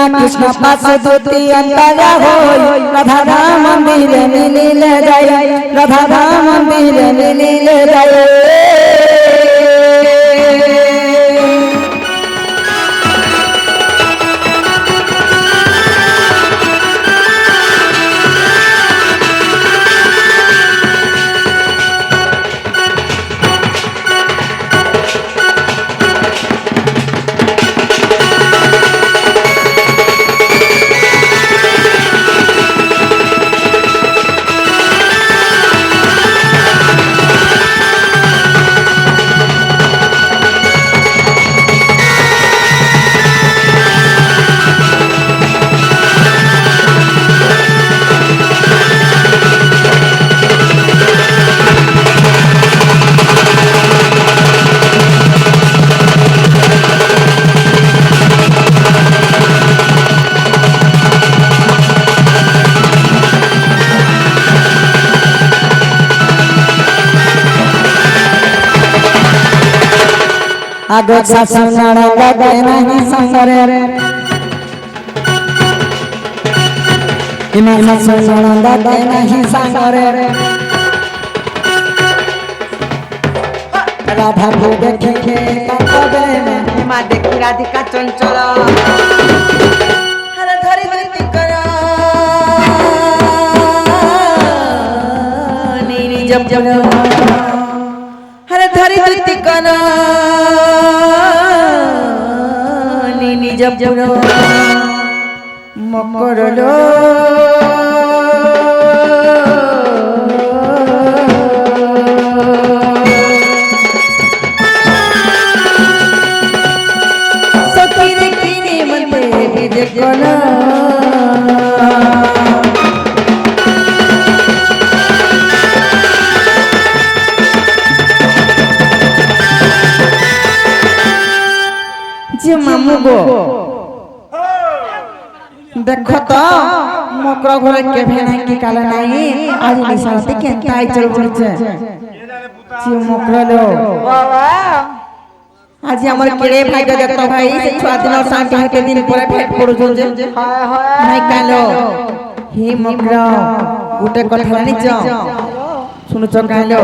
মা কৃষ্ণ পাশ ধুতি অন্তরা হই রাধা রাম মন্দিরে মিলিলে যাই রাধা রাম মন্দিরে মিলিলে যাই आगो शासन लगे नहीं संगरे इमे शासन लगे नहीं संगरे राधा को देखे कतबे में माँ देखी राधिका चंचल हर धरी धृति करा नीरी जब जब हर धरी धृति करा नीरी जब जब मकर लो देखो तो मकर घरे के भेना की काला नहीं आज निशाते के ताई चल पड़ছে जी मकर लो आज हमर केरे भाई के देखतो भाई से छुआ दिन और शांति होते दिन पर भेट पड़ो जे नहीं कालो हे मकर गुटे कथा नहीं छ सुनु छ कालो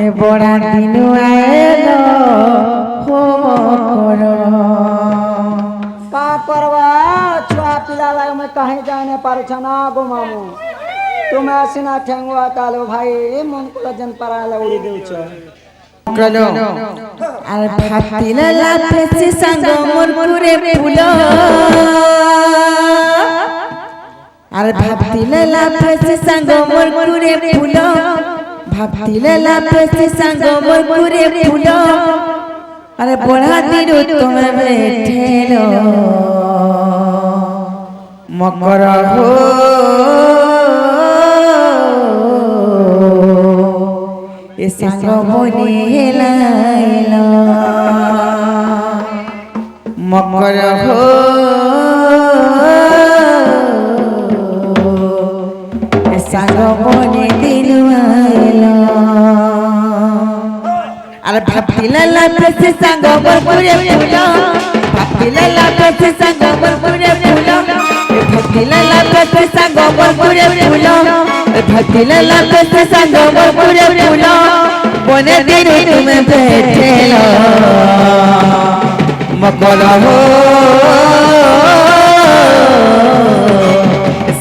ए बड़ा दिन आएलो हो मकर का करवा छुआ पिला लाग में कहीं जाने पर छना गो मामू तुम आसिना ठेंगवा कालो भाई मन को जन पराला उड़ी देउ छ कलो अरे फातिला लाफे से संग मोर पुरे फूलो अरे फातिला लाफे से संग मोर पुरे फूलो फातिला लाफे से संग मोर पुरे फूलो अरे बड़ा दिनो तुम बैठेलो मकर हो ए संग बने लाइलो मकर हो ए संग बने दिनु आइलो अरे भापिला लाफे से संग मोर पुरे फूलो भापिला लाफे से संग मोर पुरे फूलो भापिला लाफे से संग मोर पुरे फूलो भापिला लाफे से संग मोर पुरे फूलो बने दिन तुम बैठेलो मकर हो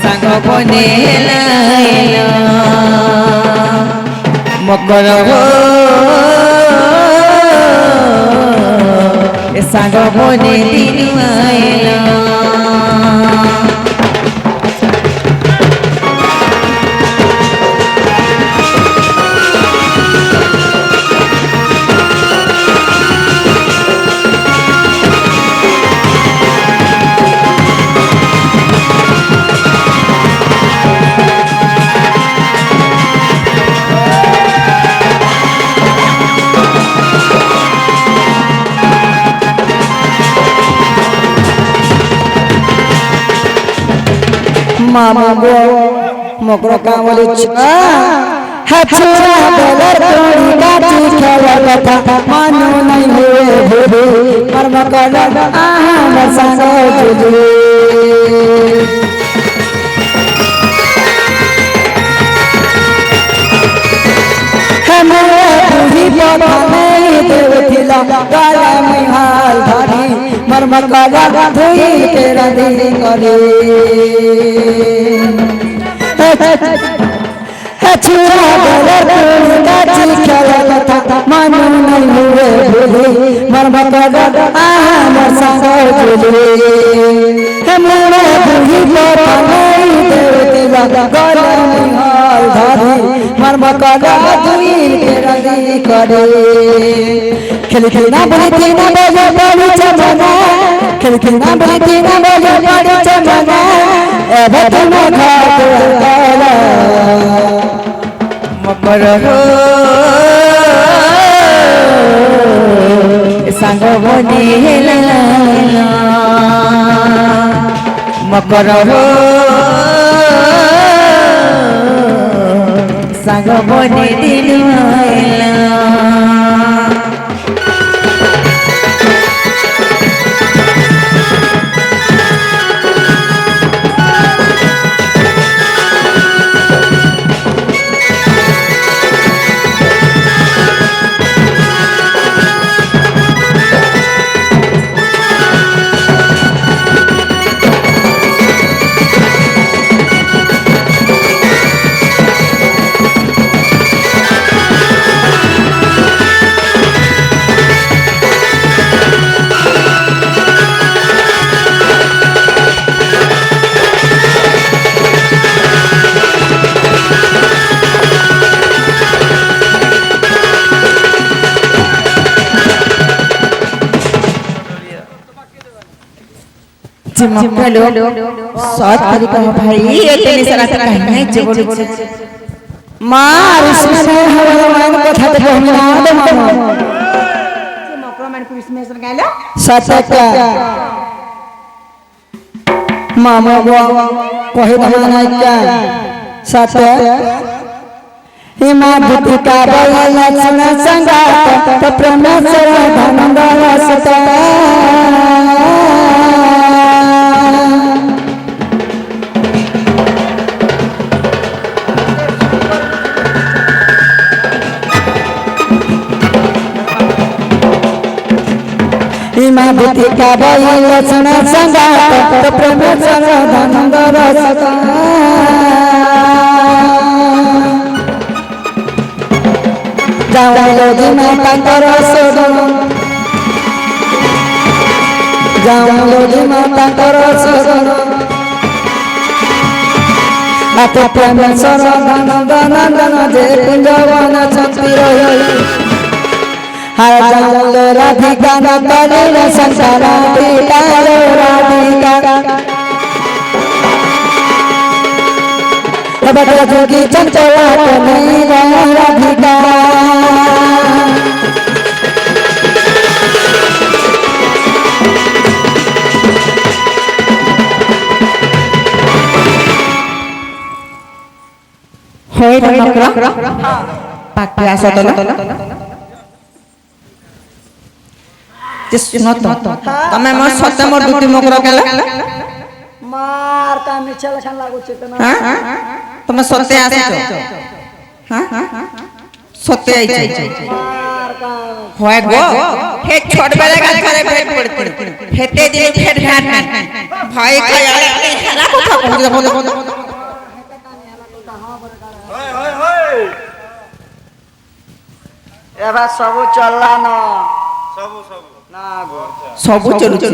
संग बने लाइलो मकर हो संग बने दिन आइलो मामा गो मकर कावले छ छुआ बेलर कोड़ी गाची खेल कथा मानो नहीं हुए भूरे मर्म कर आहा मसानो जुजुए बुढ़ी पता नहीं देवथिला गाला में हाल धारी मर्म काला धोई के रंदी करे छुआ बेलर कोड़ी गाची खेल कथा मानो नहीं हुए भूरे मर्म कर आहा मसानो जुजुए मेरा बुढ़ी पता नहीं देवथिला गाला में हाल धारी मर्म काला धोई रंदी करे खेल खेलना बड़ी थी ना बोले बड़ी चमना खेल खेलना बड़ी थी ना बोले बड़ी चमना अब तुम घाट काला मकर हो संग बनेला मकर हो संग बने दिलवाला मक्कलो सात तरीका भाई एतने सारा कहना है जे बोले मार इसमें हवामान कथा तो हमरा दम जे मक्कलो मन को इसमें सर गायला सतका मामा गो कहे धमाना का सत हिमा बुटिका बला सुना संगात तो प्रमेश्वर धनंदर सत हिमा बुटिका बला सुना संगात तो प्रमेश्वर धनंदर सत जाऊलो दिना ताकर सदन जाऊलो दिना ताकर सदन आप परमेश्वर धनंदन जे कुंजवन छति रही हर जाऊलो राधिका न कलिल संसारा बिकालो राधिका बड़ा जोगी चंचला नहीं राधिका होय नकरा पाके आसो जे सुनो तो तमे मोर सत्य मोर दुति मकरा केला मार का मिछल खान लागो चेतना हां तमे सत्य आसो हां सत्य आई मार का होय गो हे छोट बेला का करे भेट पड़ती हेते दिन भेट घाट भाई का हला কথা कहू एबा सब चलला न ना गो सब चलुची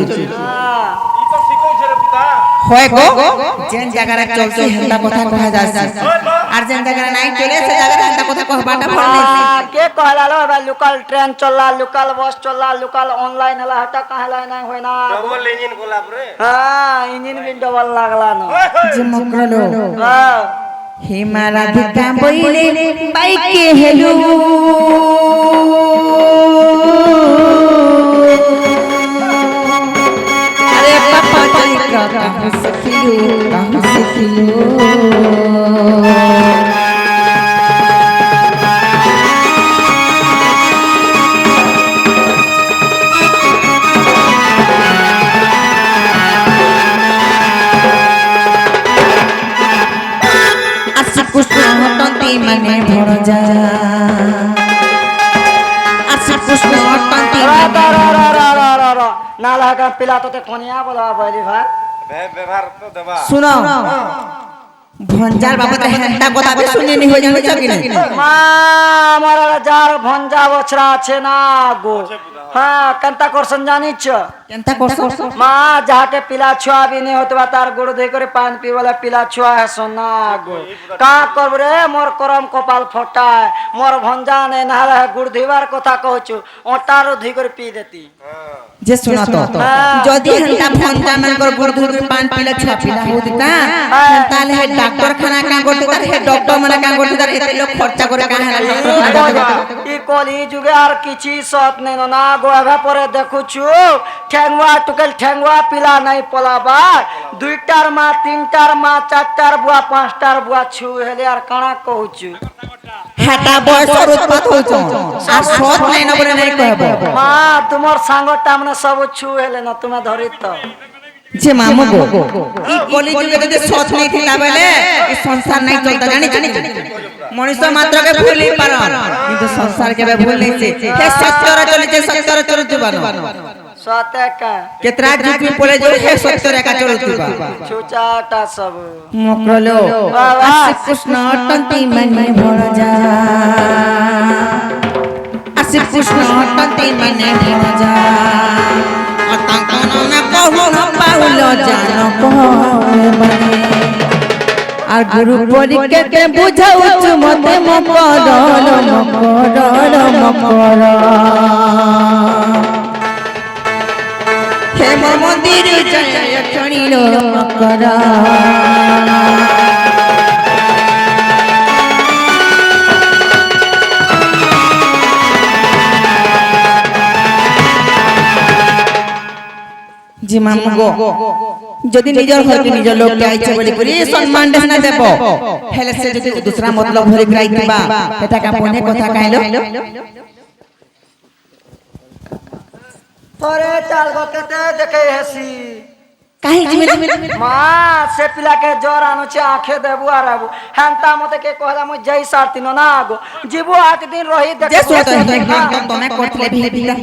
ই তো শিখাইছে রে পিতা होय गो जेन जगह चलते हंदा কথা कहा जासी আর जेन जगह नहीं चले से जगह हंदा কথা कहबाटा पड़ले के कहला लो एबा लोकल ट्रेन चलला लोकल बस चलला लोकल ऑनलाइन हला हटा कहला नहीं होय ना ডবল ইঞ্জিন গোলাপ রে हां इंजन भी डबल लागला न जे मकरलो हां हे मारा धिका बोइले बाइक के हेलो अरे पापा चली कहूं सिखियो লাগা পিলা তোতে কোনিয়া বলবা বলি ভাই ব্যবহার তো দেবা শুনো ভঞ্জার বাবদ হেনটা কথা বে শুনিনি হই জানিছ কি না মা আমার যার ভঞ্জা বছরা আছে না গো হ্যাঁ কেনতা করছন জানিছ কেনতা করছ মা যাহাকে পিলা ছুয়া বি নেই হতবা তার গোড় ধুই করে পান পিবলে পিলা ছুয়া হেসন না গো কা করব রে মোর করম কপাল ফটায় মোর ভঞ্জা নেই নাহলে গুড় ধুইবার কথা কহছু ওটার ধুই করে পি দেতি যে শুনো তো যদি হেনটা ভঞ্জা মানকর গুড় ধুই পান পিলা ছুয়া পিলা হতি না তাহলে হে ডাক্তার খানা কা করতে তার হে ডক্টর মানে কা করতে তার এতে লোক খরচা করে কা হেলা ই কলি যুগে আর কিছু সত নেই না গো এভা পরে দেখুছু ঠেঙ্গুয়া টুকেল ঠেঙ্গুয়া পিলা নাই পলাবার দুইটার মা তিনটার মা চারটার বুয়া পাঁচটার বুয়া ছু হেলে আর কাଣା কহুছু হেটা বয়সর উৎপাত হইছ আর সৎ নাই না বলে নাই কহব মা তোমার সাঙ্গটা মানে সব ছু হেলে না তুমি ধরি তো যে মামু গো ই কলি যুগে যদি সৎ নাই থিলা বেলে এই সংসার নাই চলতা জানিছ মনুষ্য মাত্রকে ভুলি পার কিন্তু সংসার কেবে ভুল নাইছে হে সত্যরে চলিছে সত্যরে চলুতিবা সতেকা কেতরা যুগ পড়ে যাও হে সত্যরে একা চলুতিবা ছুচাটা সব মকরলো আসি কৃষ্ণ টন্তি মনে ভরা যা আসি কৃষ্ণ টন্তি মনে ভরা যা অতঙ্ক না কহু না পাউল জানো কহে বনে আর গুরু পরিকে বুঝাউছ মতে মকরল মকরল মকর হে মন্দির জয় ক্ষণিল মকর জি মামু গো যদি নিজর হইতে নিজর লোককে আইছে বলি করি সম্মান দেনা দেব হেলে সে যদি দুসরা মতলব ধরে গ্রাই দিবা এটা কাপনে কথা কাইলো পরে চাল গতেতে দেখে হেসি কাহি জিমিরা মা সে পিলাকে জ্বর আনুছে আখে দেবু আর আবু হ্যান্তা মতে কে কহলা মু যাই সারতিন না গো জিবু আট দিন রহি যে দেখে সুতো তুমি করতলে ভিলা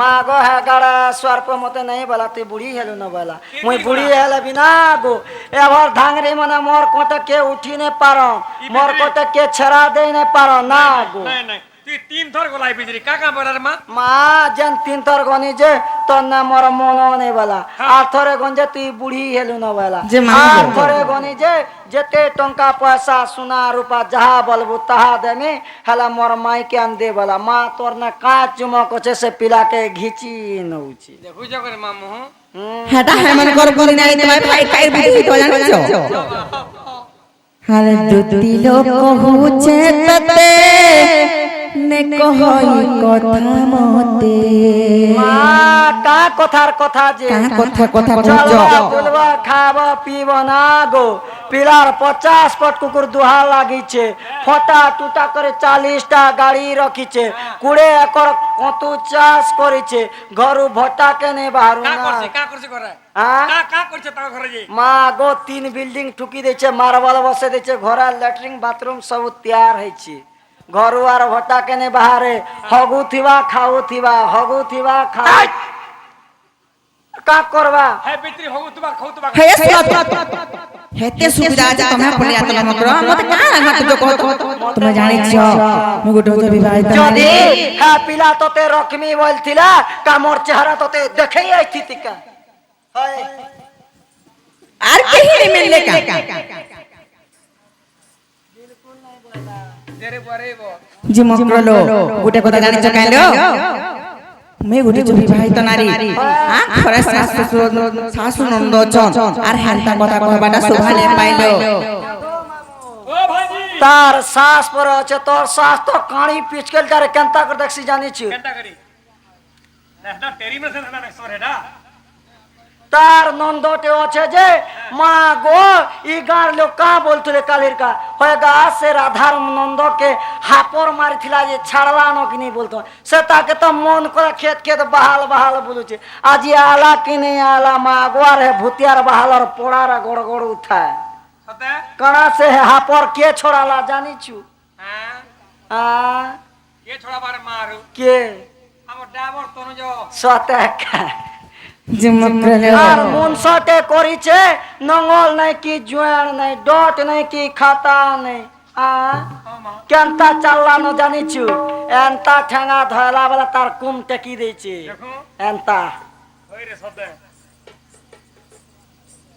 মা গো হ্যাঁ গাড়া স্বর্প মতে নাই বলা তুই বুড়ি হেলু না বলা মুই বুড়ি হেলে বিনা গো এবার ধাংরি মানে মোর কোটা কে উঠি নে পার মোর কোটা কে ছড়া দেই নে পার না গো নাই নাই তুই তিন থর গলাই বিজরি কাকা বলার মা মা যেন তিন থর গনি যে তোর না মোর মন নেই বলা আর থরে গঞ্জে তুই বুড়ি হেলু না বলা যে মা আর থরে গনি যে যেতে টঙ্কা পয়সা সোনা রূপা যাহা বলবো তাহা দেমি হেলা মোর মাইকে আন দে বলা মা তোর না কাজ চুমক আছে সে পিলাকে ঘিচি নউছি বুঝ করে মামু হেটা হেমন কর করি নাই তোমায় ভাই কাই বুঝি তো জানিছো হারে দুতি লোক কহুছে ততে নে কহই কথা মতে মা কা কথার কথা যে কা কথা চলবা বুঝছো বুলবা খাবা পিব না গো পিলার 50 পট কুকুর দুহা লাগিছে ফটা টুটা করে 40টা গাড়ি রখিছে 20 একর কত চাষ করেছে ঘরু ভটা কেনে বাহারু না কা করছে করে হ্যাঁ কা করছে তা ঘরে যে মা গো 3 বিল্ডিং ঠুকি দিয়েছে মার্বেল বসে দিয়েছে ঘরে ল্যাট্রিন বাথরুম সব তৈয়ার হয়েছে ঘরু আর ভটা কেনে বাহারে হগু থিবা খাও থিবা হগু থিবা খাও কা করবা হে বিত্রি হগু তুবা খাও তুবা হে সুত হেতে সুবিধা আছে তুমি পড়ি আতলা মকর মতে কা লাগা তো কত তুমি জানিছো মু গোটে হচ্ছে বিবাহিত যদি হ্যাঁ পিলা তোতে রকমি বলছিলা কামর চেহারা তোতে দেখেই আইছি তিকা হয় আর কেহি নে মিললে কা তেরে পরে বো জি মকরলো গোটে কথা জানিছো কাইলো মে গোটে যে বিবাহিত নারী আ খরে শাশু নন্দ চন আর হেনতা কথা কহবাটা শোভালে পাইলো ও ভাইজি তার শ্বাস পরে আছে তোর শ্বাস তো কাঁড়ি পিচকেল যারে কেনতা করে দেখছি জানিছি কেনটা করি না টেরি মেসে না না সরে না তার নন্দটে আছে যে মা গো ই গাঁর লোক কা বলতুলে কালির কা হয়ে গা সে রাধার নন্দকে হাপর মারিছিলা যে ছাড়লা নকিনি বলতো সে তাকে তো মন করে খেত খেত বাহাল বাহাল বলুছে আজি আলা কিনে আলা মা গো আর হে ভূতিয়ার বাহালর পোড়ার গড় গড় উঠায় সতে কণা সে হাপর কে ছড়ালা জানিছু হ্যাঁ আ কে ছড়াবার মারু কে আমার ড্রাইভার তনুজ সতেকা যে মকরালো আর মুনসটে করিছে নঙ্গল নাই কি জুয়ার নাই ডট নাই কি খাতা নাই কেনতা চাল্লানো জানিছু এনতা ঠেঙা ধয়লা বেলা তার কুম টেকি দিয়েছে দেখো এনতা ওই রে শব্দে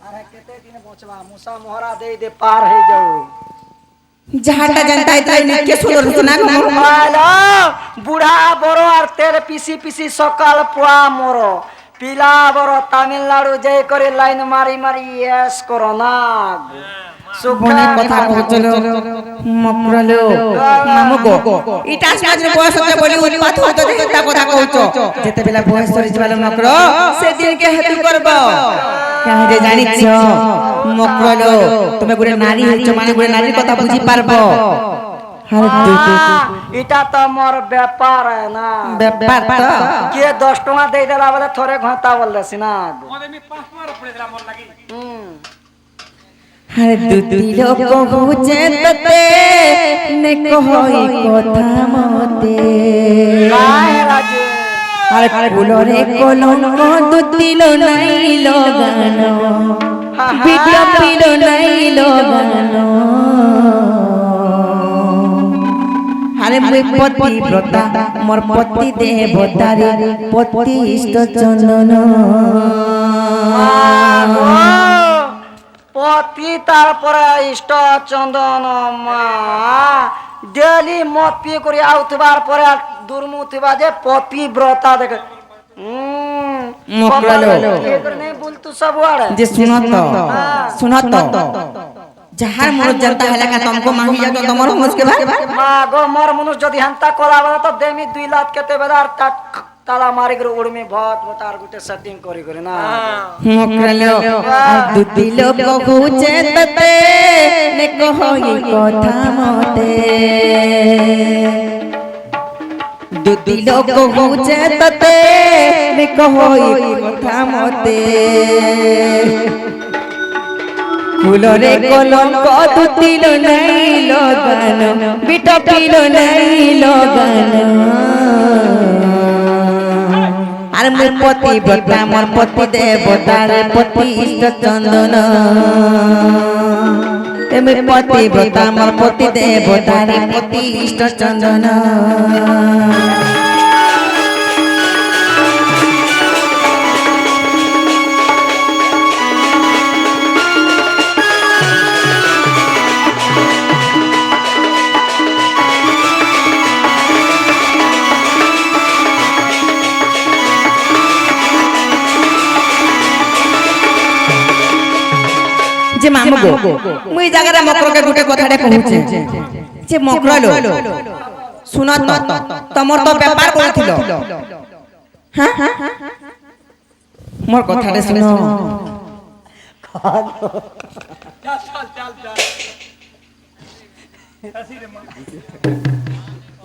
আরে কেতে দিনে পৌঁছবা মুসা মোহরা দেই দে পার হয়ে যাও যাহাটা জানতাই তাই কে সুন্দর শোনা হ্যালো বুড়া বড় আর তের পিসি পিসি সকাল পোয়া মরো পিলা বড় তামিলনাড়ু যাই করে লাইন মারি মারি এস করো না বনে কথা কহছিল মকরালো মামুগো ইটা সমাজে বয়স হতে বলি উৎপাত হতে তা কথা কହୁଛ যেতে বেলা বয়স সরি যাবে মকর সেদিন কে হেতু করব কাহে জানিছ মকরালো তুমি গুরে নারী হইছ মানে গুরে নারীর কথা বুঝি পারবো এটা তো মোর ব্যাপার না ব্যাপার তো কে 10 টাকা দেই দেলা বলে থরে ঘটা বললেছি না মনে মি 5 মার পড়ে দিলাম মন লাগি हर दुती लोक बुझे तते ने कहई কথা মতে কাহে রাজে আর কুলরে কলঙ্ক দুতিল নাই লগানো ভিডিও পিল নাই লগানো আরে মুই পতি ব্রতা মোর পতি দেবতারে পতি ইষ্ট চন্দন পতি তারপরে ইষ্ট চন্দন মা ডেলি মত পিয়ে করে আউতবার পরে দুর্মুতিবা যে পতি ব্রতা দেখে মকরালো नहीं बोल तू सब वाड़े যে सुनत যাহার মন জানতা হেলা কা তুমকো মাহি যা তো তোমার মুসকে ভাই মা গো মোর মনুষ যদি হান্তা করাবা তো দেমি 2 লাখ কেতে বেদার তালা মারি করে উড়মি ভট ভটার গুটে সেটিং করি করে না মকরালো দুতি লোক বুঝে ততে নে কহই কথা মতে দুতি লোক বুঝে ততে নে কহই কথা মতে ফুলরে কলঙ্ক দুতিল নাই লগানো বিটপিল নাই লগানো আর মোর পতি ব্রতা মোর পতি দেবতার পতি ইষ্ট চন্দন এমে পতি ব্রতা মোর পতি দেবতার পতি ইষ্ট চন্দন যে মামুগো মুই জায়গারে মকরকে গুটে কথাটা কহুছে যে মকরলো শুন তো তোমার তো ব্যাপার কইছিল হ্যাঁ মোর কথাটা শুনো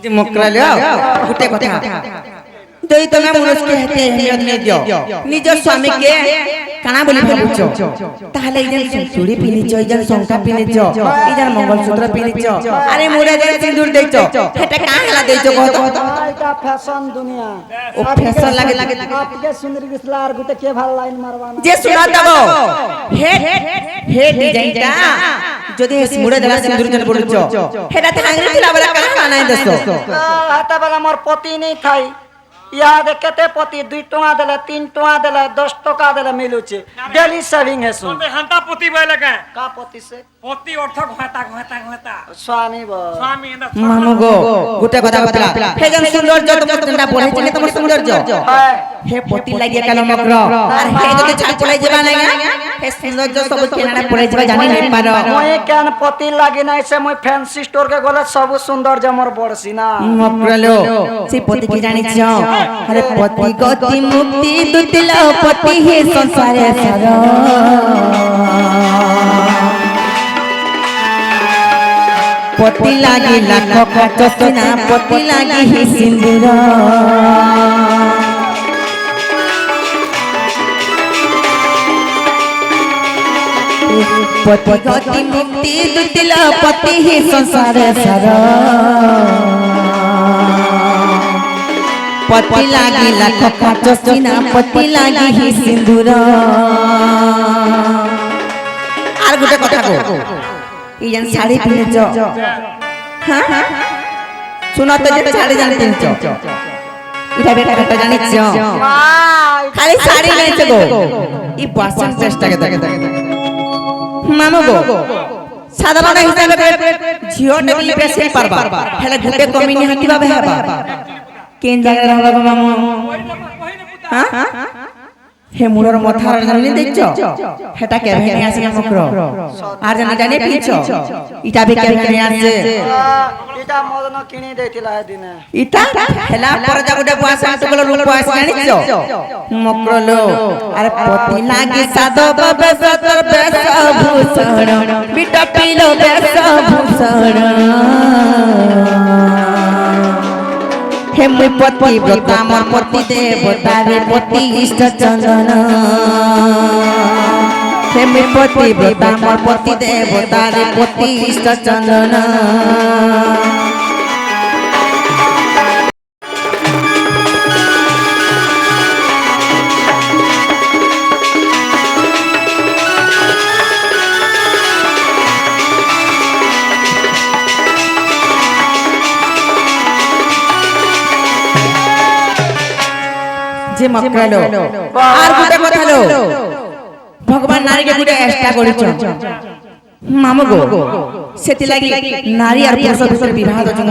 যে মকরলো গুটে কথা যদি তুমি মনুষ্যকে হেতে এহমিয়ত নে দিও নিজ স্বামীকে কানা বলি ফেলুছ তাহলে এই যে চুড়ি পিনিছ এই যে শঙ্কা পিনিছ এই যে মঙ্গলসূত্র পিনিছ আরে মোরে যে সিঁদুর দেইছ এটা কাঁ হেলা দেইছ কত এটা ফ্যাশন দুনিয়া ও ফ্যাশন লাগে আপকে সুন্দর গিসলা আর গুটে কে ভাল লাইন মারবা না যে শুনা দেব হে হে ডিজাইনটা যদি মুড়ে দেলা সিঁদুর জন বলুছ এটা থাঙ্গি দিলা বলা কাঁ নাই দেছ হাতে বেলা মোর পতি নেই খাই ইয়াদ কেতে পতি 2 টাকা দেলে 3 টাকা দেলে 10 টাকা দেলে মিলুছে ডেলি সেভিং হেসু মতে হান্তা পতি বইলে কা কা পতি সে পতি অর্থ ঘটা স্বামী ব স্বামী এন্ড মামুগো গুটে কথা বতলা হে যেন সৌন্দর্য তোমার তোমরা বলেছিলে তোমার সৌন্দর্য হে পতি লাগিয়া কালো মগ্র আর হে যদি ছাল পলাই যাবা নাই হে সৌন্দর্য সব কেনাডা পলাই যাবা জানি নাই পারো মই কেন পতি লাগি নাই সে মই ফ্যান্সি স্টোর কে গলে সব সৌন্দর্য মোর বড়ছি না মগ্রলো সে পতি কি জানিছ আরে পতি গতি মুক্তি দুতিল পতি হে সংসারে সার পতি লাগি লাখ কাচ সিনা পতি লাগি হি সিন্দুর পতি গতি মুক্তি দুতিল পতি হি সংসারে সার पति लागी लाख काच सीना पति लागी ही सिंदूर आर गुटे कथा को ई जन साड़ी पिनछ हां सुनो तो जे साड़ी जान पिनछ इटा बेटा बेटा जानिछ खाली साड़ी नहीं गो ई पर्सन चेष्टा के देख मामो गो साधारण हिसाब झियो ने भी बेसे पारबा हेले गुटे कमी नि हटिबा बेहबा केन जगह रहबा मामो हां हे मुरर मथार जानि देखछो हेटा के भेने आसी मकरो आर जानि जानि पिछो इटा बे के भेने आसे इटा मदन किनी देथिला दिने इटा हेला पर जा गुटे पासा तो गलो रूप आसी जानिछो मकरो लो अरे पति लागी सादो बबे सतर बेस भूषण बिटा पीलो बेस भूषण हे मुई पति व्रता मोर पति देवता रे पति इष्ट चंदन हे मुई पति व्रता मोर पति देवता रे पति इष्ट चंदन जे मकरालो आर गुटे कथा लो भगवान नारी के गुटे एक्स्ट्रा करिछन मामो गो सेति लागि नारी आर पुरुष भीतर विवाह जंग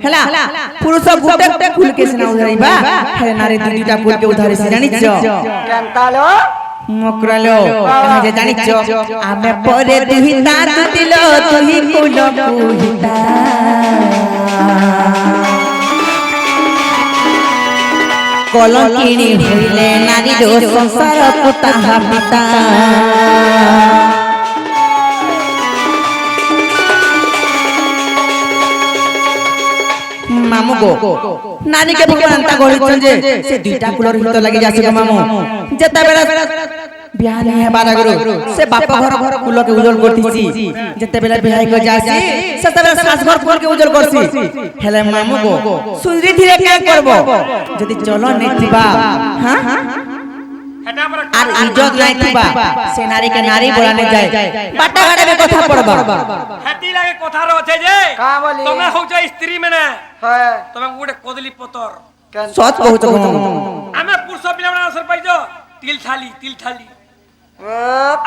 हैला पुरुष गुटे फूल के सिना उधारिबा हे नारी दुईटा फूल के उधारि से जानिछ केनतालो मकरालो कहे जे जानिछ आमे परे दुहिता दिलो तुही कुल कुहिता कलंकिनी होइले नारी रो संसार पुता पिता मामू गो नानी के भगवान ता गळिछन जे से दुईटा कुलर हित लागि जासे गो मामू जेता बेला बियाह नहीं है बारा गुरु से बाप घर कुल के उजल करतीसी जेते बेला बियाह को जासी से तबे सास घर कुल के उजल करसी हेले मामू गो सुंदरी धीरे क्या करबो जदी चलो नहीं थिबा हां आर इज्जत नहीं थिबा से नारी के नारी बोलाने जाए बाटा घाटे में कथा पड़बा हेती लागे कथा रहछे जे का बोली तमे हो जा स्त्री मेने है तमे गुटे कोदली पतर सच कहू तो आमे पुरुष पिला बना असर पाइजो तिल थाली ओ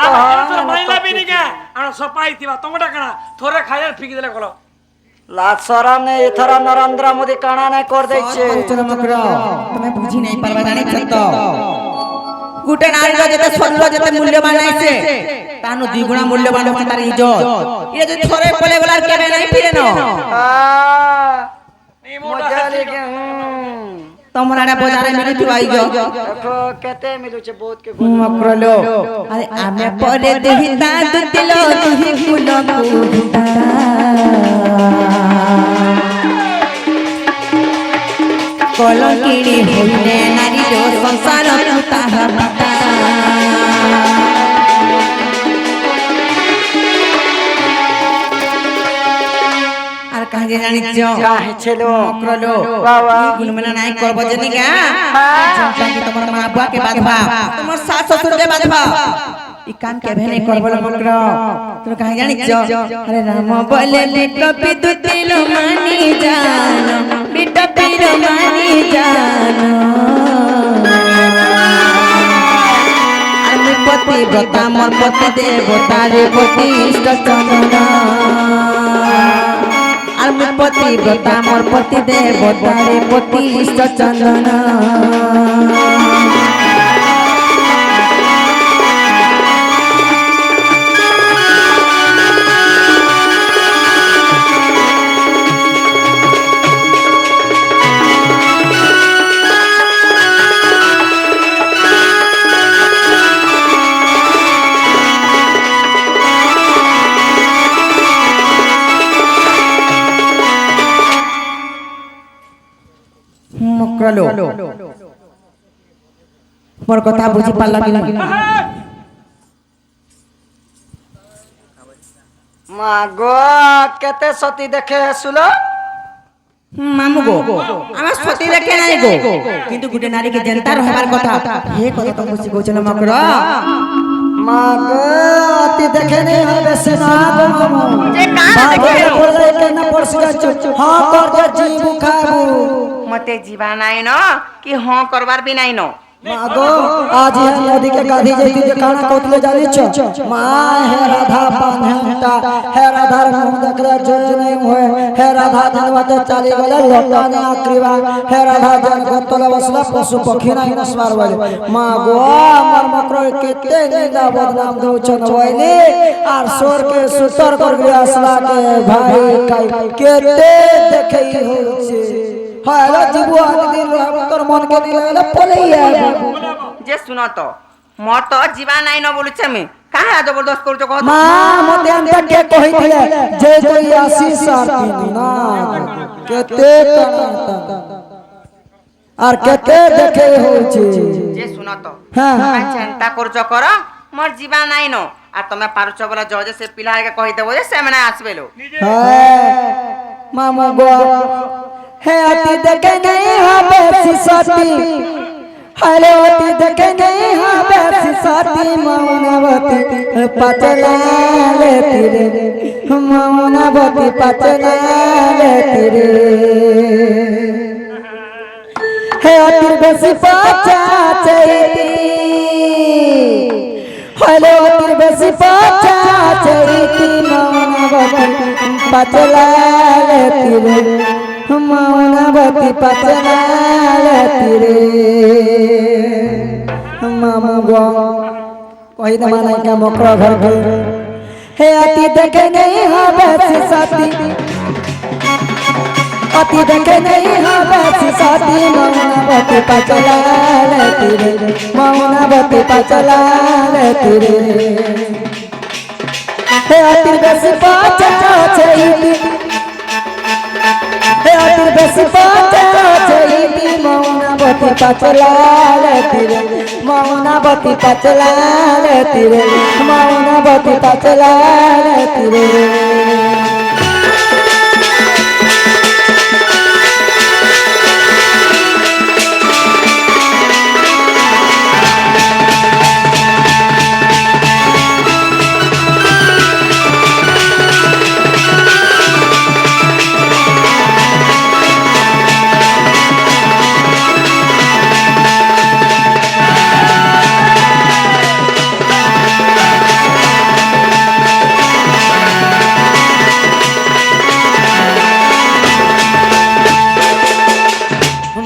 आमे माइला भी नहीं के आनो सपाई थिबा तमटा कणा थोरे खाया फिकी देले गलो लासरा ने इथरा नरेंद्र मोदी काना ने कर दै छे चलो मकरा तमे बुझी नहीं परबा जानि छ तो गुटे नारी रो जते सोनलो जते मूल्यवान नहीं से तानो द्विगुणा मूल्यवान हो तार इज्जत ये जो थोरे पले गलार के नहीं फिरे न नी मोटा मजा लेके तमराडा बाजार में मिली आई जो देखो केते मिलु छे बहुत के मकरा लो अरे आमे परे देहिता दुतिलो तुही कुल कुहिता कलंकिनी होइले नारी रो संसार पुता पिता आर कहे जानि जो चाहे छेलो मकरलो बाबा गुलमना नाई करबो जनी का जनता के तमर मां बुआ के बाधबा तमर सास ससुर के बाधबा ई काम के भेने करबो मकरो तो कहे जानि जो अरे राम बोले बेटा पितुतिलो मानी जानो बेटा पीर मानी जानो आमी पति व्रता मोर पति देवता रे पति इष्ट चंदन आमी पति व्रता मोर पति देवता रे पति इष्ट चंदन मकरलो मोर कथा बुझी पाला कि नहीं मागो केते सती देखे सुलो মামু গো আমার সতী দেখে নাই গো কিন্তু গুটে নারীকে জেন্তা রহবার কথা হে কথা তো মুছি কইছিল মকর মা গো অতি দেখে নেই হবে সেনা গো মামু যে কান দেখে পড়লে কেন পড়ছি যাচ্ছ হ্যাঁ কর যে জীবু খাবু মতে जीवा নাই ন কি হ করবার বি নাই ন মা গো আজ हम नदी के गाधी जैती जे काना कोतले जानी छ मां हे राधा पानहंता हे राधा नाम देखला जोर नहीं होए हे राधा धनवत चाली गले लोटाने आक्रीवा हे राधा जन गोतला बसला पशु पक्षी नहीं नसवार वाले मां गो हमर मकरो केते निंदा बदनाम दो छन वइले आर सोर के सुतर कर गया असला के भाई काई केते देखई हो छे हाय जीबु आज दिन रहब तोर मन के दिल ले पलैया जे सुनो तो मोर तो जीवा নাই ন বলছে আমি কাহা জবরদস্ত করছো কহ মা মতে আনতে কে কইছিলে যে কই আশিস আরতি না কেতে কাটা আর কেতে দেখে হইছে যে শুনো তো হ্যাঁ তুমি চিন্তা করছো কর মোর জীবা নাই ন আর তুমি পারছো বলা জজে সে পিলাকে কই দেবো যে সেমনে আসবে লো হ্যাঁ মামা গো হে অতি দেখে नहीं হবে সিসাতি हेलो अति देखे नहीं हाँ बैसी साथी मौनावती पचला लेती रे मौनावती पचला लेती रे हे अति बेसी पचा चाहिए हेलो अति बेसी पचा चाहिए मौनावती पचला लेती रे मौनावती पचला लेती रे मामा गो कोई न माने का मकरा घर के हे अति देखे नहीं हाँ बैसी साथी अति देखे नहीं हाँ बैसी साथी मौनावती पचला लेती रे मौनावती पचला लेती रे हे अति बेसी पचा चाहिए हे अति बेसी पचा चाहिए मौनावती पचला लेती रे मौनावती पचला लेती रे मौनावती पचला लेती रे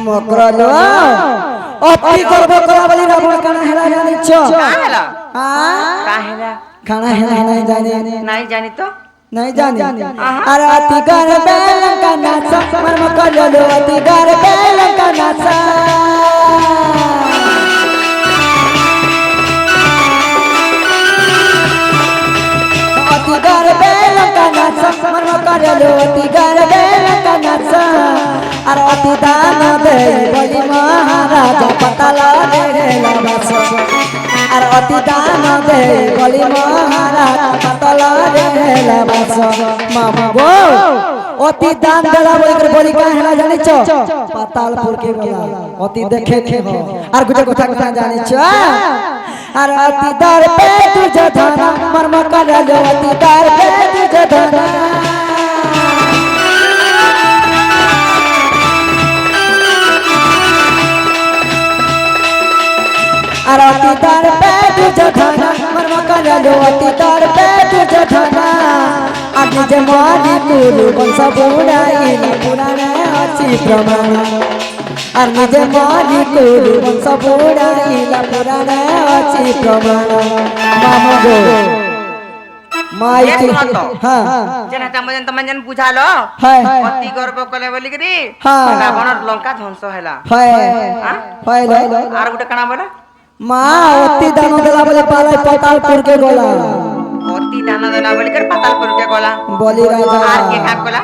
मकरा लो अति गर्व करा वाली रावण काना हेला जानी छ काहेला हां काहेला खाना हेला नहीं जाने नहीं जानी तो नहीं जाने अरे अति गर्व का नाचा मर मकरा लो अति गर्व का नाचा अति गर्व का नाचा मर मकरा लो अति गर्व का नाचा अरे अति दान दे बलि महाराजा पतला रे लाबास अरे अति दान दे बलि महाराजा पतला रे लाबास मामा गो अति दान देला बोली कर बलि का हेला जानि छ पातालपुर के गला अति देखे थे हो आर गुटे कथा जानि छ अरे अति दर पे तुझे धना मर्म कर लो अति दर पे तुझे धना अति दर पे तुझे धना मर्म कर लो अति दर पे तुझे धना आगे जे मानी कुरु वंश बुराई पुराना अच्छी प्रमाण और निजे मानी कुरु वंश बुराई पुराना अच्छी प्रमाण मामा गो माई ये की सुनो तो हां जेना तमन जन बुझालो हाय अति गर्व कले बोली करी हाँ। रावण लंका ध्वंस हैला हाय हां हाय लो आर गुटे कना बोला मां अति दानो देला बोले पाले पातालपुर के गोला अति दान देला बोली कर पातालपुर के गोला बोली राजा आर के का गोला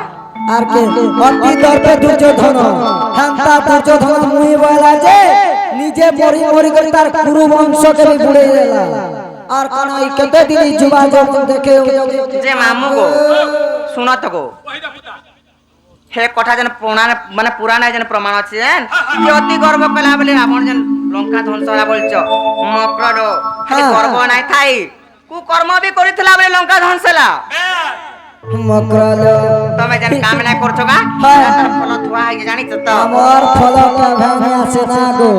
आर के अति दर पे दुर्योधन हंता दुर्योधन मुई वाला जे निजे मरी मरी कर तार कुरु वंश के भी बुड़े देला और कना ई कते दिन जुबा जब देखे जे मामू गो सुनो तो गो হে কথা যেন মানে পুরাণে যেন প্রমাণ আছে জান যে অতি গর্ব কলা বলে রাবণ যেন লঙ্কা ধ্বংস হলা বলছ মকর খালি গর্ব নাই থাই কু কর্ম বি করিতলা বলে লঙ্কা ধ্বংস হলা মকরাল তুমি যেন কাম না করছো গা তার ফল থুয়া হই জানিছ তো আমার ফলটা ভাঙে আসে না গো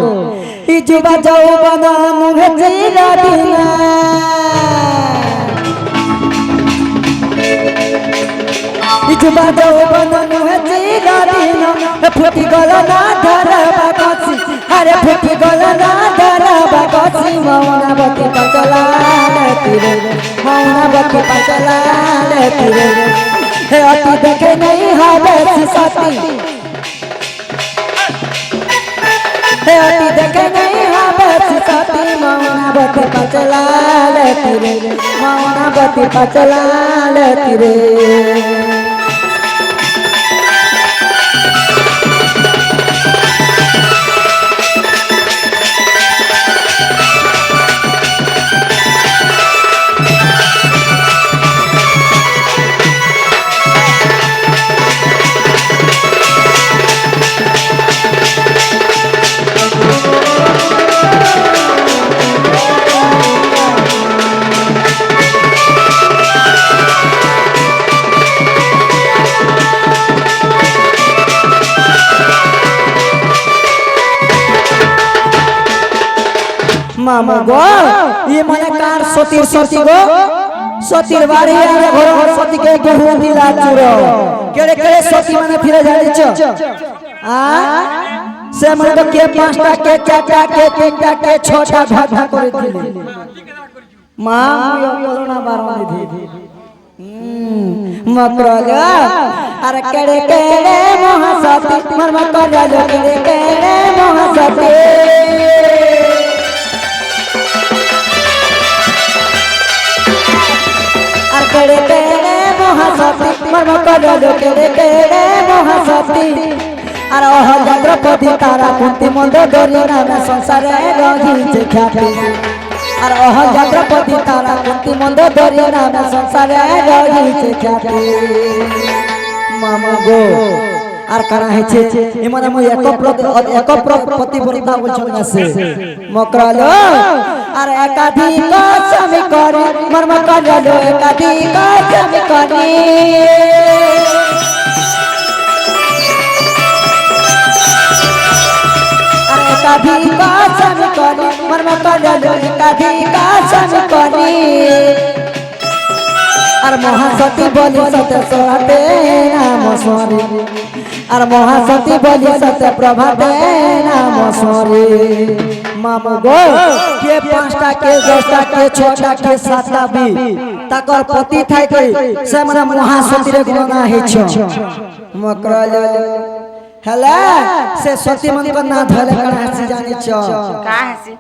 ই যুবা যৌবন মুখে চিরা দিনা ই যুবা যৌবন মুখে চিরা দিনা ফুটি গল না ধরবা কাছি আরে ফুটি গল না ধরবা কাছি মৌনাবতী পচলা তীরে মৌনাবতী পচলা তীরে হে অতি দেখে नहीं হবে সাথী हे अति देखे नहीं হবে সাথী মৌনাবতী পচলা তীরে মৌনাবতী পচলা তীরে মামা গো ই মানে কার সতীর সতী গো সতীর বাড়ি আরে ঘর সতীকে বহু দিলা চুর কেড়ে কেড়ে সতী মানে ফিরে যাইছ আ সে মানে তো কে পাঁচটা কে চারটা কে তিনটা কে ছটা ভাগ ভাগ করে দিলে মা করোনা বারণ দিদি মকরল আরে কেড়ে কেড়ে মহাসতী মর্ম করল কেড়ে কেড়ে মহাসতী কেড়ে কেড়ে মহাসতী মর্ম করল কেড়ে কেড়ে মহাসতী আর অহল্যা দ্রৌপদী তারা কুন্তি মন্দোদরী নামে সংসারে রহিছে খ্যাতি আর অহল্যা দ্রৌপদী তারা কুন্তি মন্দোদরী নামে সংসারে রহিছে খ্যাতি মামা গো আর কারা হয়েছে এমন আমি এক প্রতিব্রতা বলছেন আছে মকরাল আর একাধিক স্বামী করে মর্ম করল একাধিক স্বামী করে আর একাধিক স্বামী করে মর্ম করল একাধিক স্বামী করে আর মহাসতী বলি সতে সোহাতে নাম সরে আর মহাসতী বলি সতে প্রভাতে নাম সরে মামু গো কে পাঁচটা কে দশটা কে ছটা কে সাতটা বি তাকর পতি থাকে সে মানে মহাসতীরে গণনা হেছ মকরল হেলা সে সতী মনক না ধলে কার হাসি জানিছ কা হাসি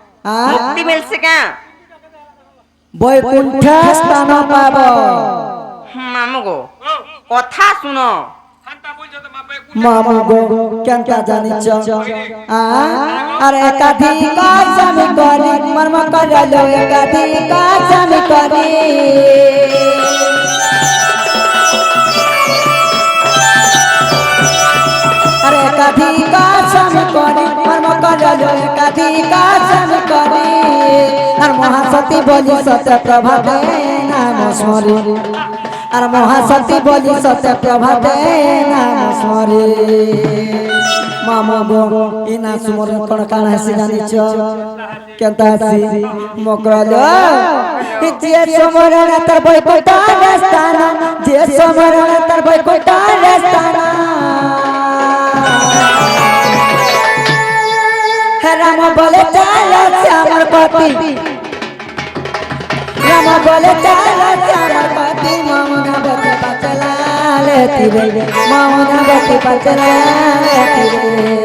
মুক্তি মিলছে কা বৈকুণ্ঠ স্থান পাব মামু গো কথা শুনো মামু গো কেনটা জানিছ আর একাধিক স্বামী করি মর্ম করল একাধিক স্বামী করি আর একাধিক স্বামী করি মর্ম করল একাধিক স্বামী করি আর মহাসতী বলি সত্য প্রভাতে নাম স্মরে আর মহাসতী বলি সত্য প্রভাতে নাম স্মরে মামা গো ইনা সুমরণ কোন কান হাসি জানিছ কেনতা হাসি মকরল যে সমরণ তার বৈকুণ্ঠ স্থান যে সমরণ তার বৈকুণ্ঠ স্থান রাম বলে চাল আমার পতি রাম বলে চাল আমার পতি মৌনাবতী পচলা তীরে মৌনাবতী পচলা তীরে